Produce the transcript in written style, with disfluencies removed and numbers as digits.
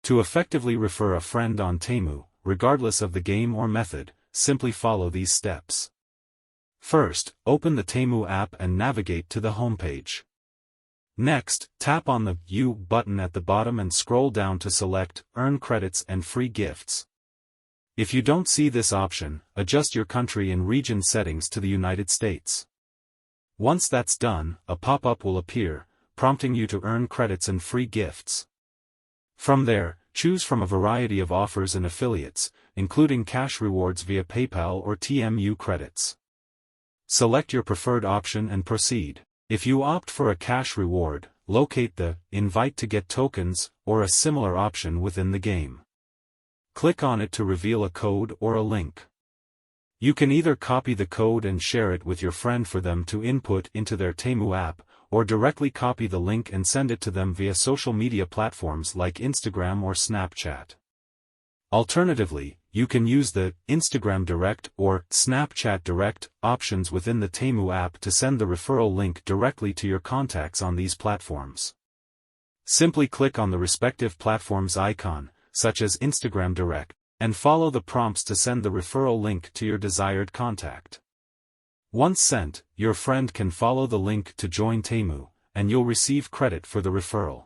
To effectively refer a friend on Temu, regardless of the game or method, simply follow these steps. First, open the Temu app and navigate to the homepage. Next, tap on the You button at the bottom and scroll down to select Earn Credits and Free Gifts. If you don't see this option, adjust your country and region settings to the United States. Once that's done, a pop-up will appear, prompting you to earn credits and free gifts. From there, choose from a variety of offers and affiliates, including cash rewards via PayPal or Temu credits. Select your preferred option and proceed. If you opt for a cash reward, locate the Invite to get tokens or a similar option within the game. Click on it to reveal a code or a link. You can either copy the code and share it with your friend for them to input into their Temu app, or directly copy the link and send it to them via social media platforms like Instagram or Snapchat. Alternatively, you can use the Instagram Direct or Snapchat Direct options within the Temu app to send the referral link directly to your contacts on these platforms. Simply click on the respective platform's icon, such as Instagram Direct, and follow the prompts to send the referral link to your desired contact. Once sent, your friend can follow the link to join Temu, and you'll receive credit for the referral.